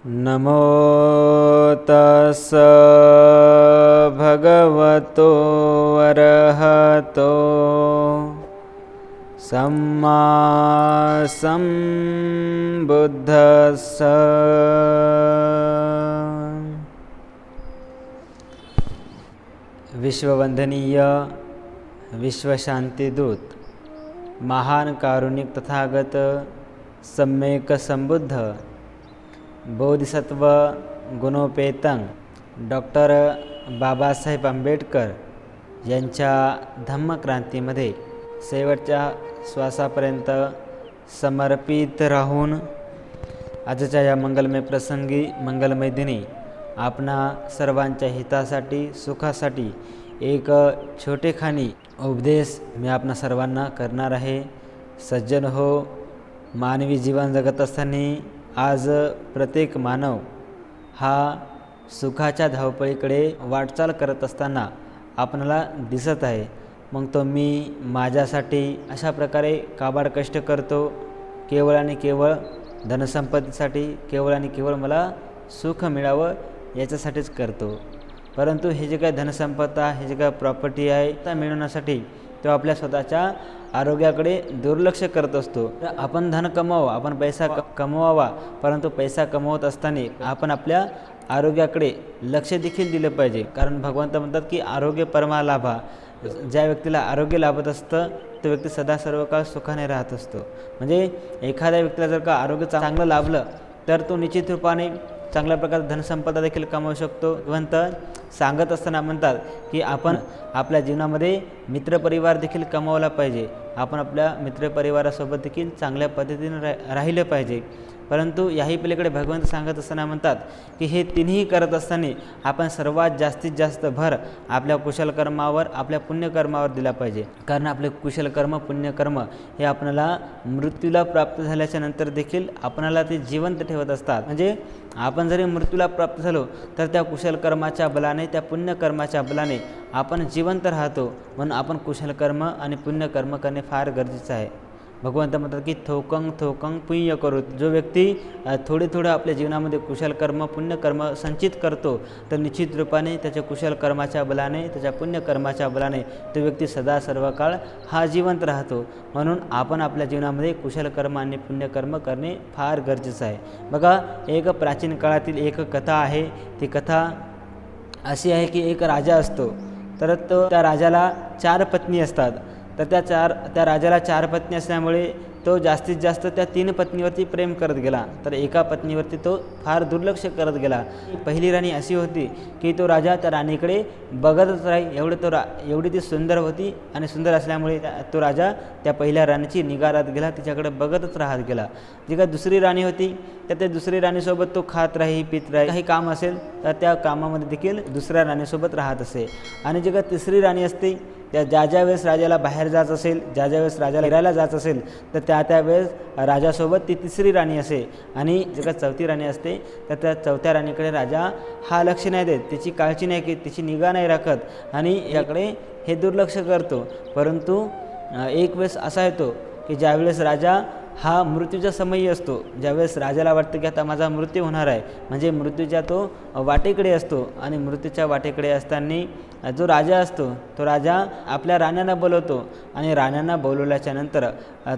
नमो तस् भगवतो अरहतो सम्मा सम्बुद्धस्स। विश्ववंदनीय विश्वशांतिदूत महान कारुणिक तथागत सम्यक संबुद्ध बोधिसत्व गुणोपेतं डॉक्टर बाबासाहेब आंबेडकर यांच्या धम्मक्रांतीमध्ये शेवटच्या श्वासापर्यंत समर्पित राहून आजच्या या मंगलमय प्रसंगी मंगलमय दिनी आपणा सर्वांच्या हितासाठी सुखासाठी एक छोटेखानी उपदेश मी आपणा सर्वांना करणार आहे। सज्जन हो, मानवी जीवन जगत असताना आज प्रत्येक मानव हा सुखाच्या धावपळीकडे वाटचाल करत असताना आपणाला दिसत आहे। मग तो मी माझ्यासाठी अशा प्रकारे काबाड कष्ट करतो, केवळ आणि केवळ धनसंपत्तीसाठी, केवळ आणि केवळ मला सुख मिळावं याच्यासाठीच करतो। परंतु हे जे काय धनसंपदा, हे जे काय प्रॉपर्टी आहे त्या मिळवण्यासाठी तो आपल्या स्वतःच्या आरोग्याकडे दुर्लक्ष करत असतो। आपण धन कमवावा, आपण पैसा कमवावा, परंतु पैसा कमवत असताना आपण आपल्या आरोग्याकडे लक्ष देखील दिलं पाहिजे। कारण भगवंत म्हणतात की आरोग्य परमा लाभा। ज्या व्यक्तीला आरोग्य लाभत असतं तो व्यक्ती सदा सर्व काळ सुखाने राहत असतो। म्हणजे एखाद्या व्यक्तीला जर का आरोग्य चांगलं लाभलं तर तो निश्चित रूपाने चांगल्या प्रकारे धनसंपदा देखील कमवू शकतो। भगवंत सांगत असताना म्हणतात की आपण आपल्या जीवनामध्ये मित्रपरिवार देखील कमवला पाहिजे, आपण आपल्या मित्रपरिवारासोबत देखील चांगल्या पद्धतीने राहिलं पाहिजे। परंतु याही पलीकडे भगवंत सांगत असताना म्हणतात की हे तिन्ही करत असताना आपण सर्वात जास्तीत जास्त भर आपल्या कुशल कर्मावर, आपल्या पुण्यकर्मावर दिला पाहिजे। कारण आपले कुशल कर्म, पुण्यकर्म हे आपल्याला मृत्यूला प्राप्त झाल्याच्या नंतर देखील आपल्याला ते जिवंत ठेवत असतात। म्हणजे आपण जरी मृत्यूला प्राप्त झालो तर त्या कुशल कर्माच्या बलाने, त्या पुण्यकर्माच्या बलाने आपण जिवंत राहतो। म्हणून आपण कुशल कर्म आणि पुण्यकर्म करणे फार गरजेचं आहे। भगवंत म्हणतात की थोकं थोकं पुण्य करू। जो व्यक्ती थोडे आपल्या जीवनामध्ये कुशल कर्म, पुण्यकर्म संचित करतो तर निश्चित रूपाने त्याच्या कुशल कर्माच्या बलाने, त्याच्या पुण्यकर्माच्या बलाने तो व्यक्ती सदा सर्व काळ हा जिवंत राहतो। म्हणून आपण आपल्या जीवनामध्ये कुशल कर्म आणि पुण्यकर्म करणे फार गरजेचं आहे। बघा, एक प्राचीन काळातील एक कथा आहे। ती कथा अशी आहे की एक राजा असतो, तर त्या राजाला 4 पत्नी असतात। तर त्या राजाला 4 पत्नी असल्यामुळे तो जास्तीत जास्त त्या 3 पत्नीवरती प्रेम करत गेला, तर एका पत्नीवरती तो फार दुर्लक्ष करत गेला। पहिली राणी अशी होती की तो राजा त्या राणीकडे बघतच राही, एवढी ती सुंदर होती आणि सुंदर असल्यामुळे तो राजा त्या पहिल्या राणीची निगा राहत गेला, तिच्याकडे बघतच राहत गेला। जी का दुसरी राणी होती तर त्या दुसरी राणीसोबत तो खात राही, पित राही, काही काम असेल तर त्या कामामध्ये देखील दुसऱ्या राणीसोबत राहत असे। आणि जी का तिसरी राणी असते त्या ज्या वेळेस राजाला बाहेर जायचं असेल, ज्या वेळेस राजाला फिरायला जायचं असेल तर त्या वेळेस राजासोबत ती तिसरी राणी असे। आणि जे का चौथी राणी असते तर त्या चौथ्या राणीकडे राजा हा लक्ष नाही देत, तिची काळजी नाही घेत, तिची निगा नाही राखत आणि याकडे हे दुर्लक्ष करतो। परंतु एक वेळेस असा येतो की ज्यावेळेस राजा हा मृत्यूचा समयी असतो, ज्यावेळेस राजाला वाटतं की आता माझा मृत्यू होणार आहे, म्हणजे मृत्यूच्या तो वाटेकडे असतो। आणि मृत्यूच्या वाटेकडे असताना जो राजा असतो तो राजा आपल्या राण्यांना बोलवतो आणि राण्यांना बोलवल्याच्या नंतर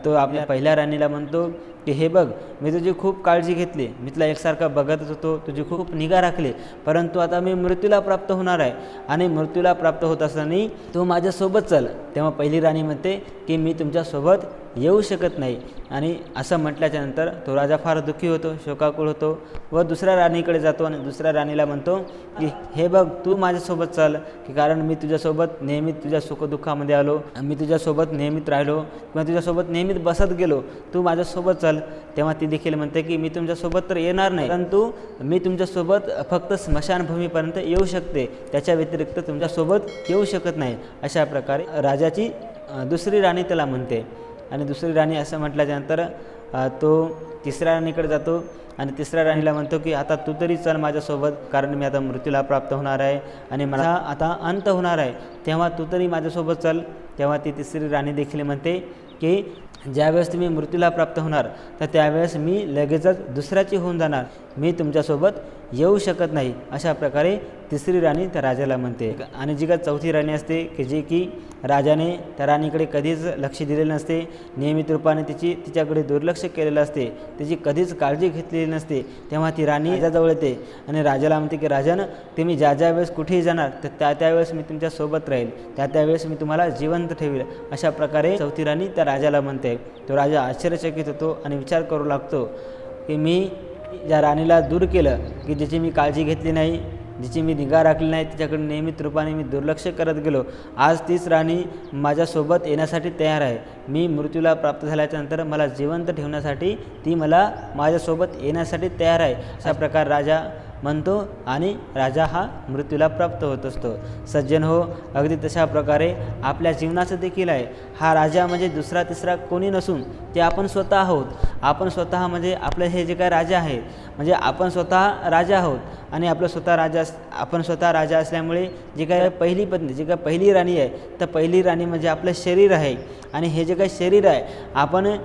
तो आपल्या पहिल्या राणीला म्हणतो की हे बघ, मी तुझी खूप काळजी घेतली, मी तुला एकसारखा बघतच होतो, तुझी खूप निगा राखली, परंतु आता मी मृत्यूला प्राप्त होणार आहे आणि मृत्यूला प्राप्त होत असताना तू माझ्यासोबत चल। तेव्हा पहिली राणी म्हणते की मी तुमच्यासोबत येऊ शकत नाही। आणि असं म्हटल्याच्या नंतर तो राजा फार दुःखी होतो, शोकाकुळ होतो व दुसऱ्या राणीकडे जातो आणि दुसऱ्या राणीला म्हणतो की हे बघ, तू माझ्यासोबत चल, की कारण मी तुझ्यासोबत नेहमी तुझ्या सुखदुःखामध्ये आलो, मी तुझ्यासोबत नेहमीत राहिलो किंवा तुझ्यासोबत नेहमीत बसत गेलो, तू माझ्यासोबत चल। तेव्हा ती देखील म्हणते की मी तुमच्यासोबत तर येणार नाही, परंतु मी तुमच्यासोबत फक्त स्मशानभूमीपर्यंत येऊ शकते, त्याच्या व्यतिरिक्त तुमच्यासोबत येऊ शकत नाही। अशा प्रकारे राजाची दुसरी राणी त्याला म्हणते। आणि दुसरी राणी असं म्हटल्याच्यानंतर तो तिसऱ्या राणीकडे जातो आणि तिसऱ्या राणीला म्हणतो की आता तू तरी चल माझ्यासोबत, कारण मी आता मृत्यूला प्राप्त होणार आहे आणि मला आता अंत होणार आहे, तेव्हा तू तरी माझ्यासोबत चल। तेव्हा ती तिसरी राणी देखील म्हणते की ज्यावेळेस तुम्ही मृत्यूला प्राप्त होणार तर त्यावेळेस मी लगेचच दुसऱ्याची होऊन जाणार, मी तुमच्यासोबत येऊ शकत नाही, अशा प्रकारे तिसरी राणी त्या राजाला म्हणते. आणि जी का चौथी राणी असते की जी की राजाने त्या राणीकडे कधीच लक्ष दिलेलं नसते, नियमित रूपाने तिच्याकडे दुर्लक्ष केलेलं असते, तिची कधीच काळजी घेतलेली नसते, तेव्हा ती राणी राजाजवळ येते आणि राजाला म्हणते की राजन, तुम्ही ज्या ज्या वेळेस कुठेही जाणार तर त्यावेळेस मी तुमच्यासोबत राहील, त्यावेळेस मी तुम्हाला जिवंत ठेवील, अशा प्रकारे चौथी राणी त्या राजाला म्हणते. तो राजा आश्चर्यचकित होतो आणि विचार करू लागतो की मी ज्या राणीला दूर केलं, की जिची मी काळजी घेतली नाही, जिची मी निगा राखली नाही, तिच्याकडे नियमित रूपाने मी दुर्लक्ष करत गेलो, आज तीच राणी माझ्यासोबत येण्यासाठी तयार आहे. मी मृत्यूला प्राप्त झाल्याच्यानंतर मला जिवंत ठेवण्यासाठी ती मला माझ्यासोबत येण्यासाठी तयार आहे, अशा प्रकार राजा म्हणतो आणि राजा हा मृत्यूला प्राप्त होत असतो. सज्जन हो, अगदी तशा प्रकारे आपल्या जीवनाचं देखील आहे. हा राजा म्हणजे दुसरा तिसरा कोणी नसून ते आपण स्वतः आहोत. आपण स्वतः म्हणजे आपलं हे जे काय राजा आहे, म्हणजे आपण स्वतः राजा आहोत आणि आपण स्वतः राजा असल्यामुळे जी काय पहिली पत्नी, जी काय पहिली राणी आहे, तर पहिली राणी म्हणजे आपलं शरीर आहे. आणि हे जे काही शरीर आहे, आपण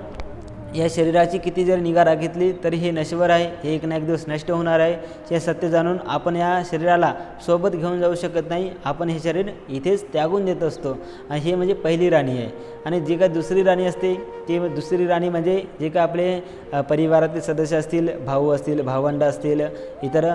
या शरीराची किती जर निगा राखितली तरी हे नश्वर आहे, हे एक ना एक दिवस नष्ट होणार आहे. हे सत्य जाणून आपण या शरीराला सोबत घेऊन जाऊ शकत नाही, आपण हे शरीर इथेच त्यागून देत असतो. आणि हे म्हणजे पहिली राणी आहे. आणि जी काय दुसरी राणी असते, ती दुसरी राणी म्हणजे जे काय आपले परिवारातील सदस्य असतील, भाऊ असतील, भावंड असतील, इतर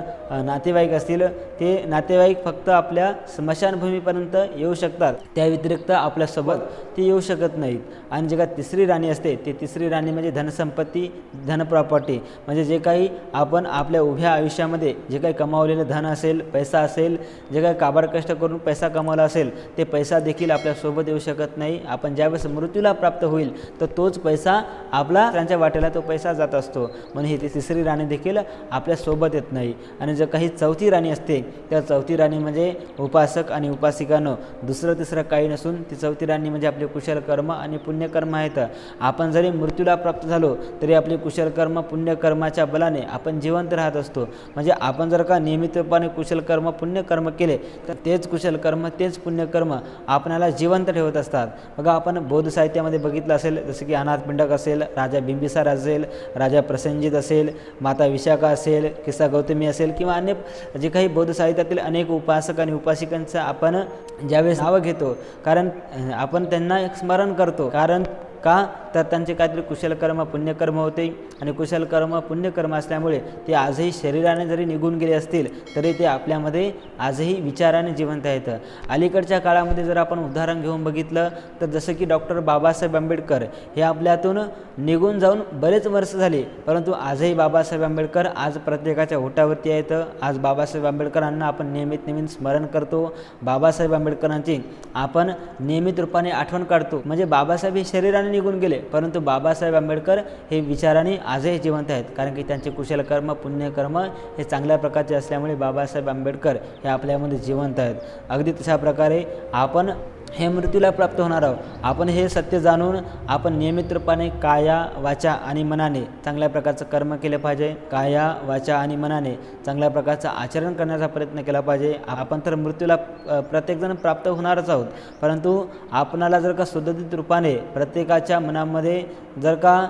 नातेवाईक असतील, ते नातेवाईक फक्त आपल्या स्मशानभूमीपर्यंत येऊ शकतात, त्या व्यतिरिक्त आपल्यासोबत ते येऊ शकत नाहीत. आणि जे काय तिसरी राणी असते, ते तिसरी राणी म्हणजे धनसंपत्ती, धन प्रॉपर्टी, म्हणजे जे काही आपण आपल्या उभ्या आयुष्यामध्ये जे काही कमावलेलं धन असेल, पैसा असेल, जे काही काबाड कष्ट करून पैसा कमावला असेल, ते पैसा देखील आपल्यासोबत येऊ शकत नाही. आपण ज्यावेळेस मृत्यूला प्राप्त होईल तर तोच पैसा आपला त्यांच्या वाटेला तो पैसा जात असतो, म्हणून ही तिसरी राणी देखील आपल्यासोबत येत नाही. आणि जर काही चौथी राणी असते, त्या चौथी राणी म्हणजे उपासक आणि उपासिकांनो, दुसरं तिसरं काही नसून ती चौथी राणी म्हणजे आपले कुशल कर्म आणि पुण्यकर्म आहेत. आपण जरी मृत्यूला प्राप्त झालो तरी आपले कुशल कर्म पुण्यकर्माच्या बलाने आपण जिवंत राहत असतो. म्हणजे आपण जर का नियमितपणे कुशल कर्म पुण्यकर्म केले तर तेच कुशल कर्म, तेच पुण्यकर्म आपल्याला जिवंत ठेवत असतात. बघा, आपण बौद्ध साहित्यामध्ये बघितलं असेल, जसं की अनाथपिंडक असेल, राजा बिंबिसार असेल, राजा प्रसेनजित असेल, माता विशाखा असेल, किस्सा गौतमी असेल, किंवा अन्य जे काही बौद्ध साहित्यातील अनेक उपासक आणि उपासिकांचं आपण ज्यावेळेस नावं घेतो, कारण आपण त्यांना एक स्मरण करतो. कारण का तर त्यांचे काहीतरी कुशलकर्म पुण्यकर्म होते आणि कुशलकर्म पुण्यकर्म असल्यामुळे ते आजही शरीराने जरी निघून गेले असतील तरी ते आपल्यामध्ये आजही विचाराने जिवंत आहेत. अलीकडच्या काळामध्ये जर आपण उदाहरण घेऊन बघितलं तर जसं की डॉक्टर बाबासाहेब आंबेडकर हे आपल्यातून निघून जाऊन बरेच वर्ष झाले, परंतु आजही बाबासाहेब आंबेडकर आज प्रत्येकाच्या ओठावरती आहेत. आज बाबासाहेब आंबेडकरांना आपण नियमित स्मरण करतो, बाबासाहेब आंबेडकरांची आपण नियमित रूपाने आठवण काढतो. म्हणजे बाबासाहेब हे शरीराने निघून गेले, परंतु बाबासाहेब आंबेडकर हे विचाराने आजही जिवंत आहेत, कारण की त्यांचे कुशलकर्म पुण्यकर्म हे चांगल्या प्रकारचे असल्यामुळे बाबासाहेब आंबेडकर हे आपल्यामध्ये जिवंत आहेत. अगदी तशा प्रकारे आपण हे मृत्यूला प्राप्त होणार आहोत. आपण हे सत्य जाणून आपण नियमित रूपाने काया वाचा आणि मनाने चांगल्या प्रकारचं कर्म केले पाहिजे. काया वाचा आणि मनाने चांगल्या प्रकारचं आचरण करण्याचा प्रयत्न केला पाहिजे. आपण तर मृत्यूला प्रत्येकजण प्राप्त होणारच आहोत, परंतु आपणाला जर का सुदृढ रूपाने प्रत्येकाच्या मनामध्ये जर का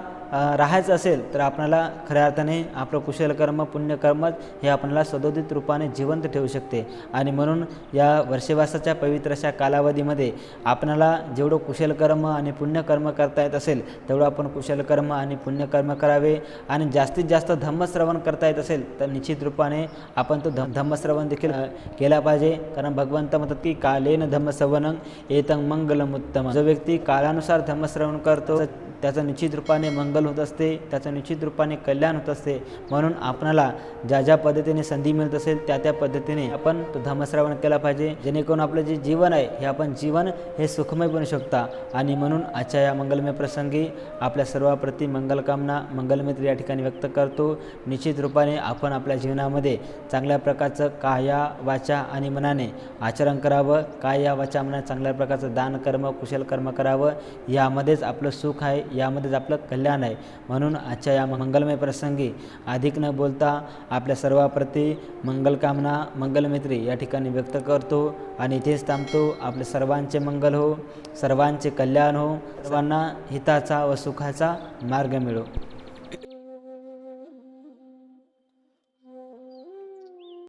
राहायचं असेल तर आपल्याला खऱ्या अर्थाने आपलं कुशलकर्म पुण्यकर्म हे आपल्याला सदोदित रूपाने जिवंत ठेवू शकते. आणि म्हणून या वर्षवासाच्या पवित्र अशा कालावधीमध्ये आपल्याला जेवढं कुशलकर्म आणि पुण्यकर्म करता येत असेल तेवढं आपण कुशलकर्म आणि पुण्यकर्म करावे. आणि जास्तीत जास्त धम्मश्रवण करता येत असेल तर निश्चित रूपाने आपण तो धम्मश्रवण देखील केला पाहिजे. कारण भगवंत म्हणतात की कालेन धम्मश्रवणं एतं मंगलम उत्तम. जो व्यक्ती काळानुसार धम्मश्रवण करतो त्याचं निश्चित रूपाने मंगल होत असते, त्याचं निश्चित रूपाने कल्याण होत असते. म्हणून आपणाला ज्या ज्या पद्धतीने संधी मिळत असेल त्या त्या पद्धतीने आपण तो धम्मश्रवण केला पाहिजे, जेणेकरून आपलं जे जीवन आहे हे आपण जीवन हे सुखमय बनू शकता. आणि म्हणून आजच्या या मंगलमय प्रसंगी आपल्या सर्वाप्रती मंगलकामना मंगलमैत्री या ठिकाणी व्यक्त करतो. निश्चित रूपाने आपण आपल्या जीवनामध्ये चांगल्या प्रकारचं काया वाचा आणि मनाने आचरण करावं. काया वाचा मनाने चांगल्या प्रकारचं दान कर्म कुशल कर्म करावं. यामध्येच आपलं सुख आहे, यामध्येच आपलं कल्याण आहे. म्हणून आजच्या या मंगलमय प्रसंगी अधिक न बोलता आपल्या सर्वाप्रती मंगलकामना मंगलमैत्री या ठिकाणी व्यक्त करतो आणि इथेच थांबतो. आपले सर्वांचे मंगल हो, सर्वांचे कल्याण हो, सर्वांना हिताचा व सुखाचा मार्ग मिळो.